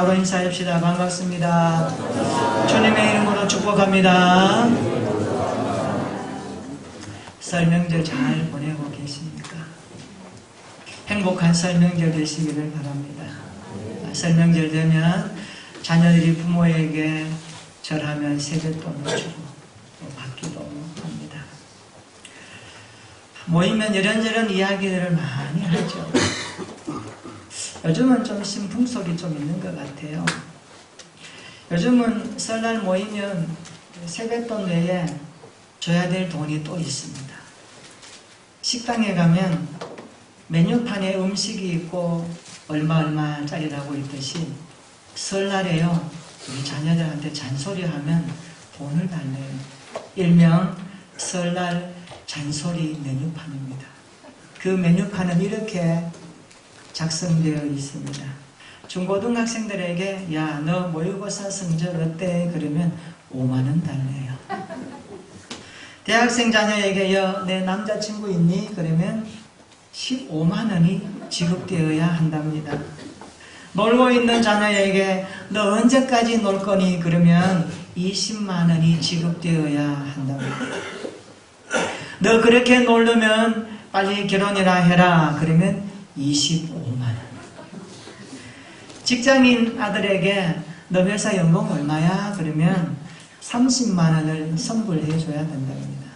좌우로 인사합시다. 반갑습니다. 주님의 이름으로 축복합니다. 설 명절 잘 보내고 계십니까? 행복한 설 명절 되시기를 바랍니다. 설 명절 되면 자녀들이 부모에게 절하면 세뱃돈을 주고 또 받기도 합니다. 모이면 이런저런 이야기들을 많이 하죠. 요즘은 좀 신풍속이 좀 있는 것 같아요. 요즘은 설날 모이면 세뱃돈 외에 줘야 될 돈이 또 있습니다. 식당에 가면 메뉴판에 음식이 있고 얼마짜리라고 있듯이 설날에요, 우리 자녀들한테 잔소리하면 돈을 달래요. 일명 설날 잔소리 메뉴판입니다. 그 메뉴판은 이렇게 작성되어 있습니다. 중고등학생들에게 야, 너 모의고사 성적 어때? 그러면 5만원 달래요. 대학생 자녀에게 야, 내 남자친구 있니? 그러면 15만원이 지급되어야 한답니다. 놀고 있는 자녀에게 너 언제까지 놀 거니? 그러면 20만원이 지급되어야 한답니다. 너 그렇게 놀려면 빨리 결혼이나 해라. 그러면 25만원. 직장인 아들에게 너 회사 연봉 얼마야? 그러면 30만원을 선불해 줘야 된답니다.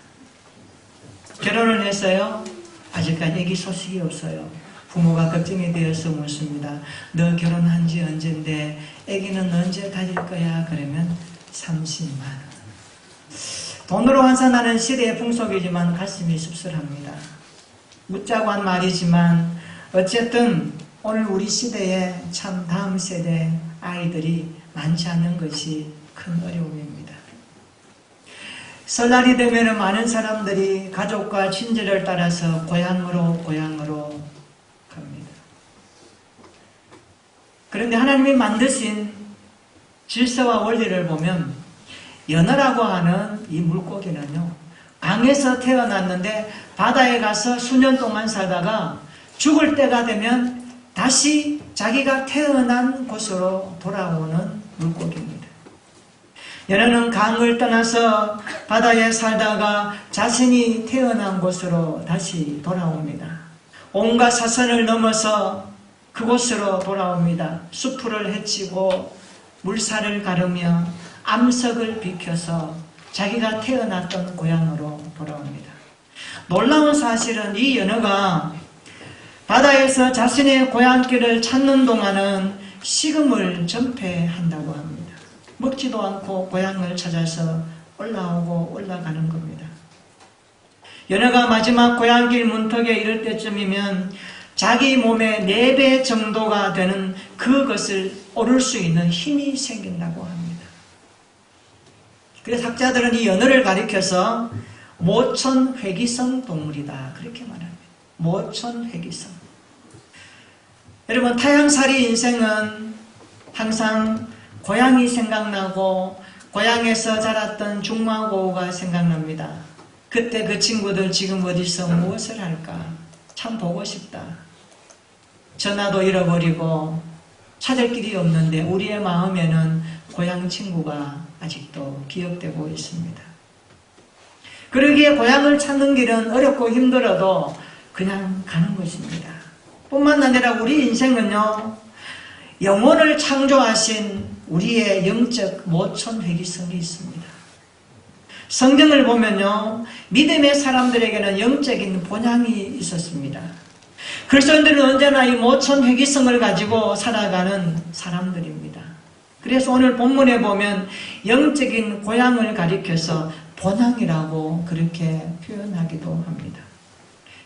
결혼을 했어요? 아직까지 애기 소식이 없어요. 부모가 걱정이 되어서 묻습니다. 너 결혼한 지 언젠데 애기는 언제 가질 거야? 그러면 30만원. 돈으로 환산하는 시대의 풍속이지만 가슴이 씁쓸합니다. 묻자고 한 말이지만 어쨌든 오늘 우리 시대에 참 다음 세대 아이들이 많지 않은 것이 큰 어려움입니다. 설날이 되면 많은 사람들이 가족과 친지를 따라서 고향으로 갑니다. 그런데 하나님이 만드신 질서와 원리를 보면 연어라고 하는 이 물고기는요, 강에서 태어났는데 바다에 가서 수년 동안 살다가 죽을 때가 되면 다시 자기가 태어난 곳으로 돌아오는 물고기입니다. 연어는 강을 떠나서 바다에 살다가 자신이 태어난 곳으로 다시 돌아옵니다. 온갖 사선을 넘어서 그곳으로 돌아옵니다. 수풀을 헤치고 물살을 가르며 암석을 비켜서 자기가 태어났던 고향으로 돌아옵니다. 놀라운 사실은 이 연어가 바다에서 자신의 고향길을 찾는 동안은 식음을 전폐한다고 합니다. 먹지도 않고 고향을 찾아서 올라오고 올라가는 겁니다. 연어가 마지막 고향길 문턱에 이를 때쯤이면 자기 몸의 4배 정도가 되는 그것을 오를 수 있는 힘이 생긴다고 합니다. 그래서 학자들은 이 연어를 가리켜서 모천회기성 동물이다, 그렇게 말합니다. 모천회기성. 여러분, 타향살이 인생은 항상 고향이 생각나고 고향에서 자랐던 중마고우가 생각납니다. 그때 그 친구들 지금 어디서 무엇을 할까? 참 보고 싶다. 전화도 잃어버리고 찾을 길이 없는데 우리의 마음에는 고향 친구가 아직도 기억되고 있습니다. 그러기에 고향을 찾는 길은 어렵고 힘들어도 그냥 가는 것입니다. 뿐만 아니라 우리 인생은요, 영혼을 창조하신 우리의 영적 모천회기성이 있습니다. 성경을 보면요, 믿음의 사람들에게는 영적인 본향이 있었습니다. 그리스도인들은 언제나 이 모천회기성을 가지고 살아가는 사람들입니다. 그래서 오늘 본문에 보면 영적인 고향을 가리켜서 본향이라고 그렇게 표현하기도 합니다.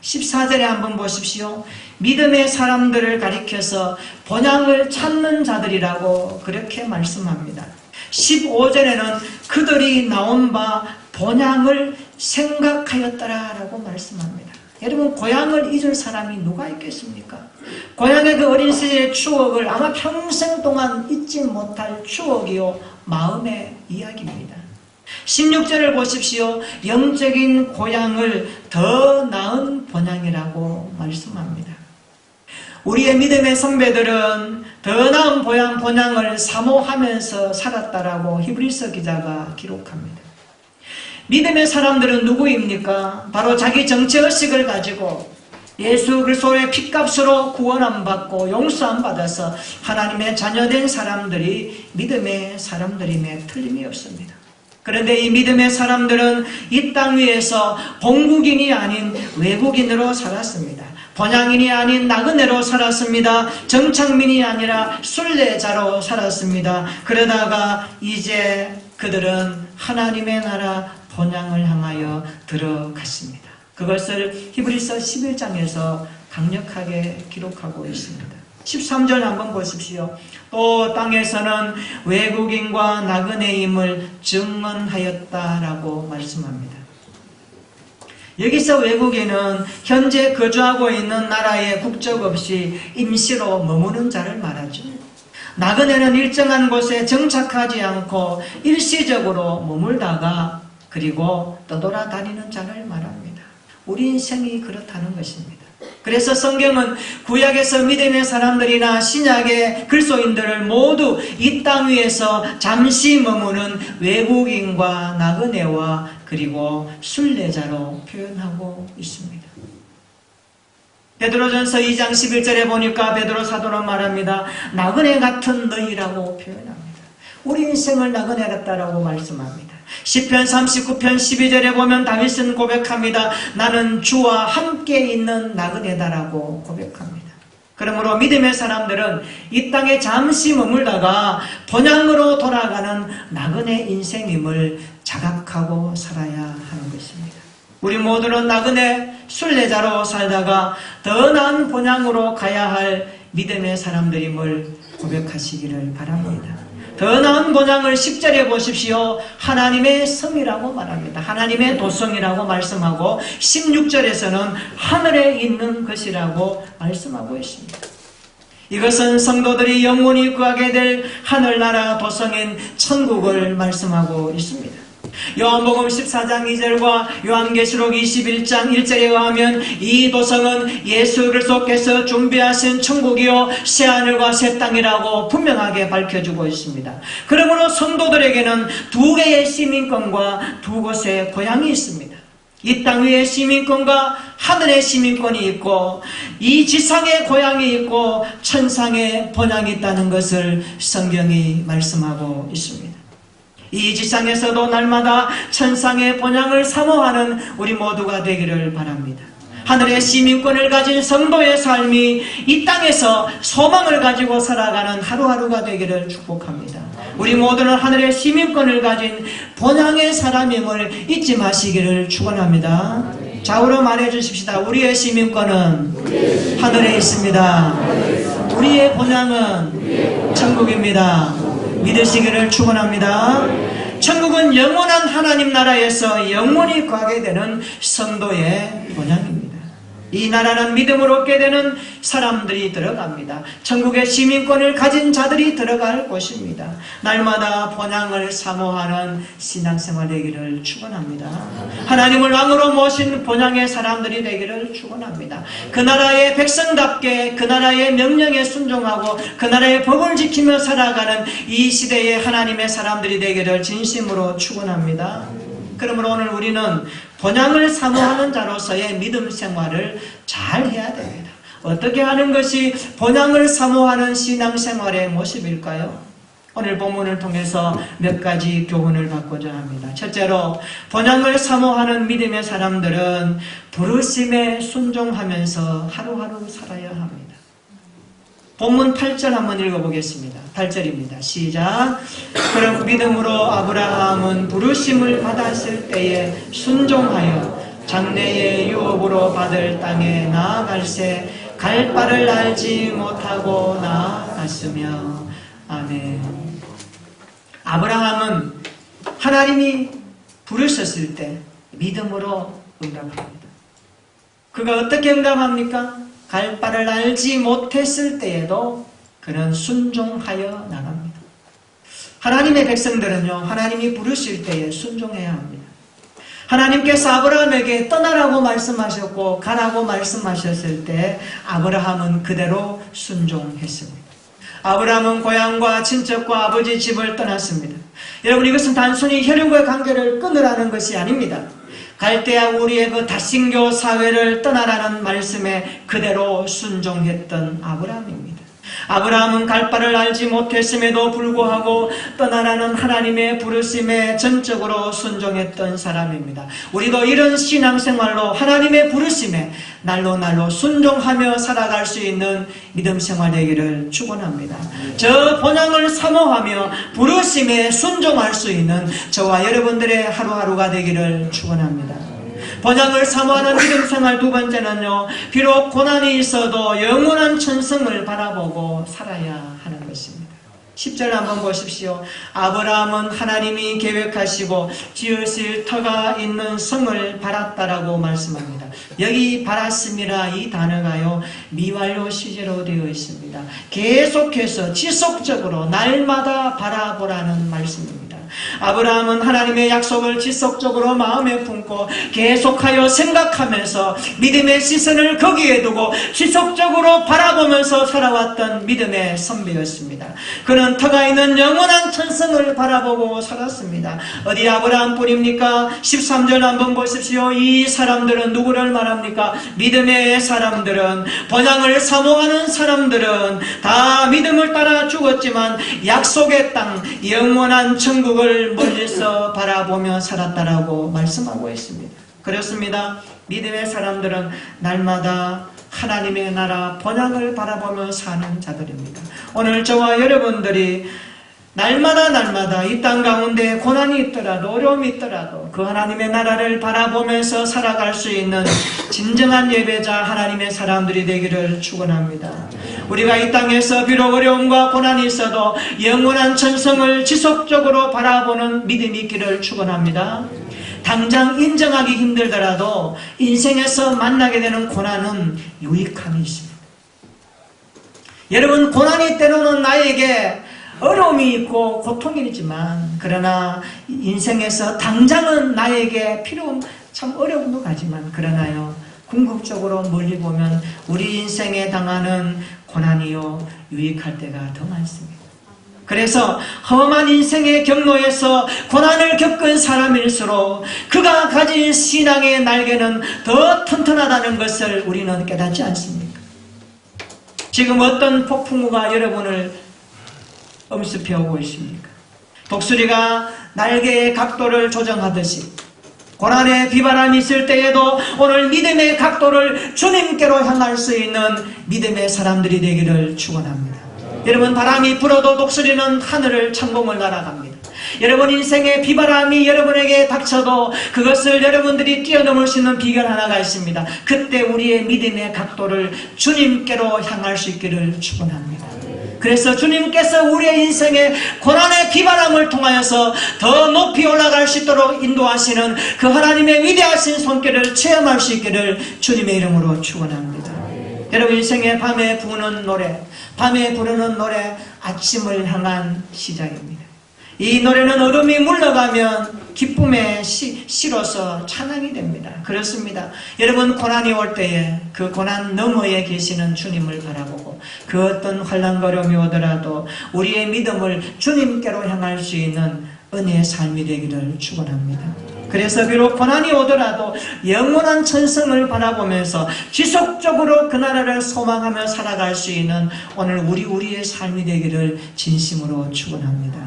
14절에 한번 보십시오. 믿음의 사람들을 가리켜서 본향을 찾는 자들이라고 그렇게 말씀합니다. 15절에는 그들이 나온 바 본향을 생각하였더라라고 말씀합니다. 여러분, 고향을 잊을 사람이 누가 있겠습니까? 고향의 그 어린 시절의 추억을 아마 평생 동안 잊지 못할 추억이요, 마음의 이야기입니다. 16절을 보십시오. 영적인 고향을 더 나은 본향이라고 말씀합니다. 우리의 믿음의 선배들은 더 나은 본향을 사모하면서 살았다라고 히브리서 기자가 기록합니다. 믿음의 사람들은 누구입니까? 바로 자기 정체의식을 가지고 예수 그리스도의 핏값으로 구원함 받고 용서함 받아서 하나님의 자녀된 사람들이 믿음의 사람들임에 틀림이 없습니다. 그런데 이 믿음의 사람들은 이 땅 위에서 본국인이 아닌 외국인으로 살았습니다. 번향인이 아닌 나그네로 살았습니다. 정착민이 아니라 순례자로 살았습니다. 그러다가 이제 그들은 하나님의 나라 본향을 향하여 들어갔습니다. 그것을 히브리서 11장에서 강력하게 기록하고 있습니다. 13절 한번 보십시오. 또 땅에서는 외국인과 나그네임을 증언하였다라고 말씀합니다. 여기서 외국인은 현재 거주하고 있는 나라에 국적 없이 임시로 머무는 자를 말하죠. 나그네는 일정한 곳에 정착하지 않고 일시적으로 머물다가 그리고 떠돌아다니는 자를 말합니다. 우리 인생이 그렇다는 것입니다. 그래서 성경은 구약에서 믿음의 사람들이나 신약의 그리스도인들을 모두 이 땅 위에서 잠시 머무는 외국인과 나그네와 그리고 순례자로 표현하고 있습니다. 베드로전서 2장 11절에 보니까 베드로 사도는 말합니다. 나그네 같은 너희라고 표현합니다. 우리 인생을 나그네 같다라고 말씀합니다. 시편 39편 12절에 보면 다윗은 고백합니다. 나는 주와 함께 있는 나그네다라고 고백합니다. 그러므로 믿음의 사람들은 이 땅에 잠시 머물다가 본향으로 돌아가는 나그네 인생임을 자각하고 살아야 하는 것입니다. 우리 모두는 나그네 순례자로 살다가 더 나은 본향으로 가야 할 믿음의 사람들임을 고백하시기를 바랍니다. 더 나은 본향을 10절에 보십시오. 하나님의 성이라고 말합니다. 하나님의 도성이라고 말씀하고 16절에서는 하늘에 있는 것이라고 말씀하고 있습니다. 이것은 성도들이 영원히 구하게 될 하늘나라 도성인 천국을 말씀하고 있습니다. 요한복음 14장 2절과 요한계시록 21장 1절에 의하면 이 도성은 예수 그리스도께서 준비하신 천국이요 새하늘과 새 땅이라고 분명하게 밝혀주고 있습니다. 그러므로 성도들에게는 두 개의 시민권과 두 곳의 고향이 있습니다. 이 땅 위에 시민권과 하늘의 시민권이 있고 이 지상의 고향이 있고 천상의 본향이 있다는 것을 성경이 말씀하고 있습니다. 이 지상에서도 날마다 천상의 본향을 사모하는 우리 모두가 되기를 바랍니다. 하늘의 시민권을 가진 성도의 삶이 이 땅에서 소망을 가지고 살아가는 하루하루가 되기를 축복합니다. 우리 모두는 하늘의 시민권을 가진 본향의 사람임을 잊지 마시기를 축원합니다. 좌우로 말해 주십시다. 우리의 시민권은 하늘에 있습니다. 우리의 본향은 천국입니다. 믿으시기를 축원합니다. 천국은 영원한 하나님 나라에서 영원히 가게 되는 성도의 본향입니다. 이 나라는 믿음으로 얻게 되는 사람들이 들어갑니다. 천국의 시민권을 가진 자들이 들어갈 곳입니다. 날마다 본향을 사모하는 신앙생활 되기를 축원합니다. 하나님을 왕으로 모신 본향의 사람들이 되기를 축원합니다. 그 나라의 백성답게 그 나라의 명령에 순종하고 그 나라의 법을 지키며 살아가는 이 시대의 하나님의 사람들이 되기를 진심으로 축원합니다. 그러므로 오늘 우리는 본향을 사모하는 자로서의 믿음 생활을 잘 해야 됩니다. 어떻게 하는 것이 본향을 사모하는 신앙생활의 모습일까요? 오늘 본문을 통해서 몇 가지 교훈을 받고자 합니다. 첫째로 본향을 사모하는 믿음의 사람들은 부르심에 순종하면서 하루하루 살아야 합니다. 본문 8절 한번 읽어보겠습니다. 8절입니다. 시작. 그럼 믿음으로 아브라함은 부르심을 받았을 때에 순종하여 장래의 유업으로 받을 땅에 나아갈새 갈 바를 알지 못하고 나아갔으며. 아멘. 아브라함은 하나님이 부르셨을 때 믿음으로 응답합니다. 그가 어떻게 응답합니까? 갈 바를 알지 못했을 때에도 그는 순종하여 나갑니다. 하나님의 백성들은요, 하나님이 부르실 때에 순종해야 합니다. 하나님께서 아브라함에게 떠나라고 말씀하셨고 가라고 말씀하셨을 때 아브라함은 그대로 순종했습니다. 아브라함은 고향과 친척과 아버지 집을 떠났습니다. 여러분, 이것은 단순히 혈육의 관계를 끊으라는 것이 아닙니다. 갈대아 우리의 그 다신교 사회를 떠나라는 말씀에 그대로 순종했던 아브라함입니다. 아브라함은 갈 바를 알지 못했음에도 불구하고 떠나라는 하나님의 부르심에 전적으로 순종했던 사람입니다. 우리도 이런 신앙생활로 하나님의 부르심에 날로 순종하며 살아갈 수 있는 믿음 생활 되기를 축원합니다. 저 본향을 사모하며 부르심에 순종할 수 있는 저와 여러분들의 하루하루가 되기를 축원합니다. 본향을 사모하는 믿음 생활 두 번째는요, 비록 고난이 있어도 영원한 천성을 바라보고 살아야 하는 것입니다. 10절 한번 보십시오. 아브라함은 하나님이 계획하시고 지으실 터가 있는 성을 바랐다라고 말씀합니다. 여기 바랐음이라 이 단어가요, 미완료 시제로 되어 있습니다. 계속해서 지속적으로 날마다 바라보라는 말씀입니다. 아브라함은 하나님의 약속을 지속적으로 마음에 품고 계속하여 생각하면서 믿음의 시선을 거기에 두고 지속적으로 바라보면서 살아왔던 믿음의 선배였습니다. 그는 터가 있는 영원한 천성을 바라보고 살았습니다. 어디 아브라함뿐입니까? 13절 한번 보십시오. 이 사람들은 누구를 말합니까? 믿음의 사람들은, 본향을 사모하는 사람들은 다 믿음을 따라 죽었지만 약속의 땅, 영원한 천국을 멀리서 바라보며 살았다라고 말씀하고 있습니다. 그렇습니다. 믿음의 사람들은 날마다 하나님의 나라 본향을 바라보며 사는 자들입니다. 오늘 저와 여러분들이 날마다 이 땅 가운데 고난이 있더라도 어려움이 있더라도 그 하나님의 나라를 바라보면서 살아갈 수 있는 진정한 예배자 하나님의 사람들이 되기를 축원합니다. 우리가 이 땅에서 비록 어려움과 고난이 있어도 영원한 천성을 지속적으로 바라보는 믿음이 있기를 축원합니다. 당장 인정하기 힘들더라도 인생에서 만나게 되는 고난은 유익함이 있습니다. 여러분, 고난이 때로는 나에게 어려움이 있고 고통이 있지만, 그러나 인생에서 당장은 나에게 참 어려움도 가지만, 그러나요, 궁극적으로 멀리 보면 우리 인생에 당하는 고난이요 유익할 때가 더 많습니다. 그래서 험한 인생의 경로에서 고난을 겪은 사람일수록 그가 가진 신앙의 날개는 더 튼튼하다는 것을 우리는 깨닫지 않습니까? 지금 어떤 폭풍우가 여러분을 엄습해 오고 있습니까? 독수리가 날개의 각도를 조정하듯이 고난의 비바람이 있을 때에도 오늘 믿음의 각도를 주님께로 향할 수 있는 믿음의 사람들이 되기를 축원합니다. 여러분, 바람이 불어도 독수리는 하늘을 창공을 날아갑니다. 여러분, 인생의 비바람이 여러분에게 닥쳐도 그것을 여러분들이 뛰어넘을 수 있는 비결 하나가 있습니다. 그때 우리의 믿음의 각도를 주님께로 향할 수 있기를 축원합니다. 그래서 주님께서 우리의 인생의 고난의 비바람을 통하여서 더 높이 올라갈 수 있도록 인도하시는 그 하나님의 위대하신 손길을 체험할 수 있기를 주님의 이름으로 축원합니다. 여러분, 인생의 밤에 부르는 노래, 밤에 부르는 노래, 아침을 향한 시작입니다. 이 노래는 어둠이 물러가면 기쁨의 시로서 찬양이 됩니다. 그렇습니다. 여러분, 고난이 올 때에 그 고난 너머에 계시는 주님을 바라보고 그 어떤 환난거림이 오더라도 우리의 믿음을 주님께로 향할 수 있는 은혜의 삶이 되기를 축원합니다. 그래서 비록 고난이 오더라도 영원한 천성을 바라보면서 지속적으로 그 나라를 소망하며 살아갈 수 있는 오늘 우리의 삶이 되기를 진심으로 축원합니다.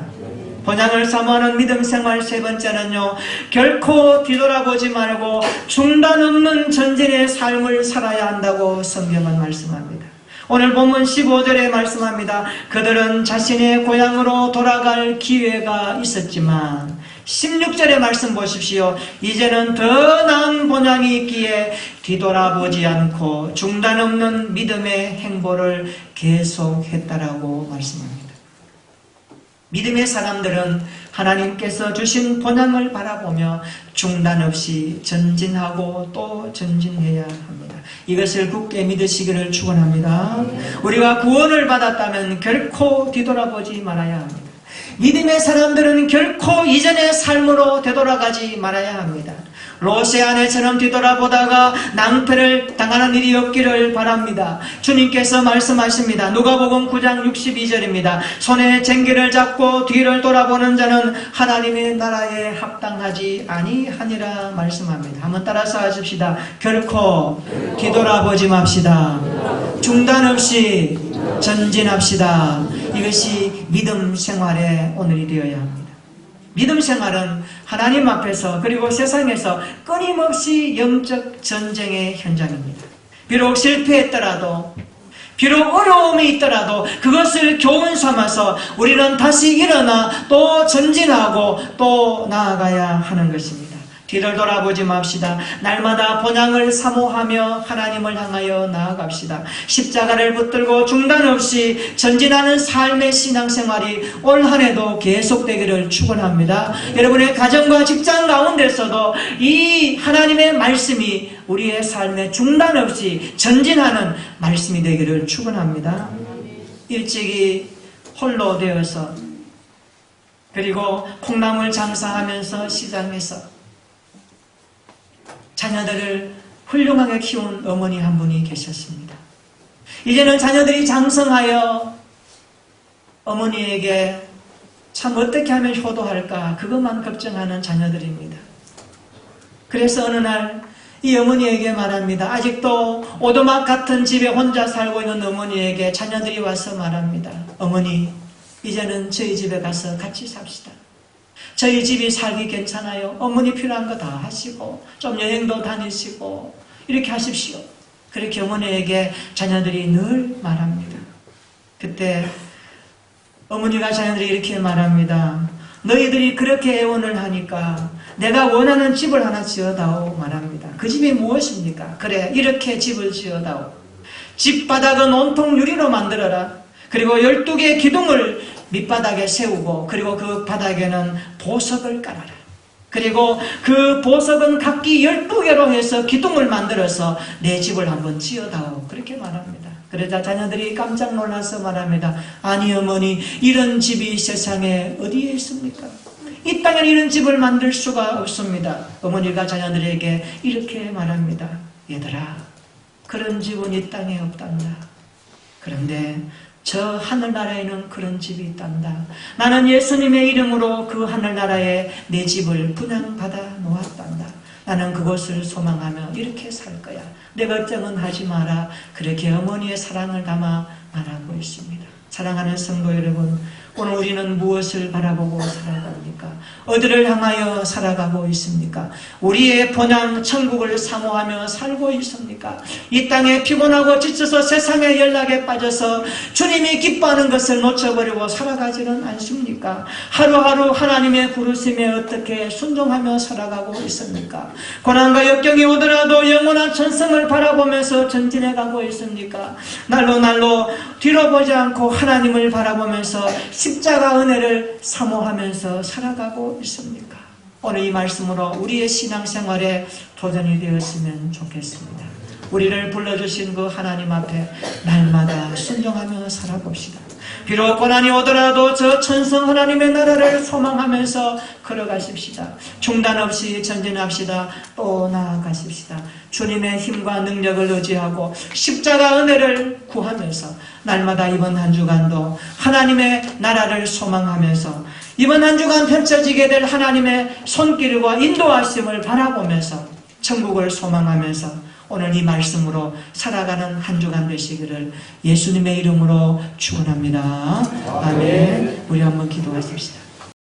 본향을 사모하는 믿음 생활 세 번째는요, 결코 뒤돌아보지 말고 중단 없는 전진의 삶을 살아야 한다고 성경은 말씀합니다. 오늘 본문 15절에 말씀합니다. 그들은 자신의 고향으로 돌아갈 기회가 있었지만 16절의 말씀 보십시오. 이제는 더 나은 본향이 있기에 뒤돌아보지 않고 중단 없는 믿음의 행보를 계속했다라고 말씀합니다. 믿음의 사람들은 하나님께서 주신 본향을 바라보며 중단 없이 전진하고 또 전진해야 합니다. 이것을 굳게 믿으시기를 축원합니다. 우리가 구원을 받았다면 결코 뒤돌아보지 말아야 합니다. 믿음의 사람들은 결코 이전의 삶으로 되돌아가지 말아야 합니다. 롯의 아내처럼 뒤돌아보다가 낭패를 당하는 일이 없기를 바랍니다. 주님께서 말씀하십니다. 누가복음 9장 62절입니다. 손에 쟁기를 잡고 뒤를 돌아보는 자는 하나님의 나라에 합당하지 아니하니라 말씀합니다. 한번 따라서 하십시다. 결코 뒤돌아보지 맙시다. 중단 없이 전진합시다. 이것이 믿음 생활의 오늘이 되어야 합니다. 믿음 생활은 하나님 앞에서 그리고 세상에서 끊임없이 영적 전쟁의 현장입니다. 비록 실패했더라도, 비록 어려움이 있더라도 그것을 교훈 삼아서 우리는 다시 일어나 또 전진하고 또 나아가야 하는 것입니다. 뒤를 돌아보지 맙시다. 날마다 본향을 사모하며 하나님을 향하여 나아갑시다. 십자가를 붙들고 중단 없이 전진하는 삶의 신앙생활이 올 한 해도 계속되기를 축원합니다. 여러분의 가정과 직장 가운데서도 이 하나님의 말씀이 우리의 삶에 중단 없이 전진하는 말씀이 되기를 축원합니다. 일찍이 홀로 되어서 그리고 콩나물 장사하면서 시장에서 자녀들을 훌륭하게 키운 어머니 한 분이 계셨습니다. 이제는 자녀들이 장성하여 어머니에게 참 어떻게 하면 효도할까 그것만 걱정하는 자녀들입니다. 그래서 어느 날 이 어머니에게 말합니다. 아직도 오두막 같은 집에 혼자 살고 있는 어머니에게 자녀들이 와서 말합니다. 어머니, 이제는 저희 집에 가서 같이 삽시다. 저희 집이 살기 괜찮아요. 어머니 필요한 거 다 하시고 좀 여행도 다니시고 이렇게 하십시오. 그렇게 어머니에게 자녀들이 늘 말합니다. 그때 어머니가 자녀들이 이렇게 말합니다. 너희들이 그렇게 애원을 하니까 내가 원하는 집을 하나 지어다오 말합니다. 그 집이 무엇입니까? 그래, 이렇게 집을 지어다오. 집 바닥은 온통 유리로 만들어라. 그리고 12개의 기둥을 밑바닥에 세우고 그리고 그 바닥에는 보석을 깔아라. 그리고 그 보석은 각기 12개로 해서 기둥을 만들어서 내 집을 한번 지어다오. 그렇게 말합니다. 그러자 자녀들이 깜짝 놀라서 말합니다. 아니 어머니, 이런 집이 세상에 어디에 있습니까? 이 땅에 이런 집을 만들 수가 없습니다. 어머니가 자녀들에게 이렇게 말합니다. 얘들아, 그런 집은 이 땅에 없단다. 그런데 저 하늘나라에는 그런 집이 있단다. 나는 예수님의 이름으로 그 하늘나라에 내 집을 분양받아 놓았단다. 나는 그곳을 소망하며 이렇게 살 거야. 내 걱정은 하지 마라. 그렇게 어머니의 사랑을 담아 말하고 있습니다. 사랑하는 성도 여러분, 오늘 우리는 무엇을 바라보고 살아갑니까? 어디를 향하여 살아가고 있습니까? 우리의 본향 천국을 사모하며 살고 있습니까? 이 땅에 피곤하고 지쳐서 세상의 연락에 빠져서 주님이 기뻐하는 것을 놓쳐버리고 살아가지는 않습니까? 하루하루 하나님의 부르심에 어떻게 순종하며 살아가고 있습니까? 고난과 역경이 오더라도 영원한 천성을 바라보면서 전진해가고 있습니까? 날로 날로 뒤로 보지 않고 하나님을 바라보면서 십자가 은혜를 사모하면서 살아가고 있습니까? 오늘 이 말씀으로 우리의 신앙생활에 도전이 되었으면 좋겠습니다. 우리를 불러주신 그 하나님 앞에 날마다 순종하며 살아봅시다. 비록 고난이 오더라도 저 천성 하나님의 나라를 소망하면서 걸어가십시다. 중단 없이 전진합시다. 또 나아가십시다. 주님의 힘과 능력을 의지하고 십자가 은혜를 구하면서 날마다 이번 한 주간도 하나님의 나라를 소망하면서 이번 한 주간 펼쳐지게 될 하나님의 손길과 인도하심을 바라보면서 천국을 소망하면서 오늘 이 말씀으로 살아가는 한 주간 되시기를 예수님의 이름으로 축원합니다. 아멘. 우리 한번 기도하십시다.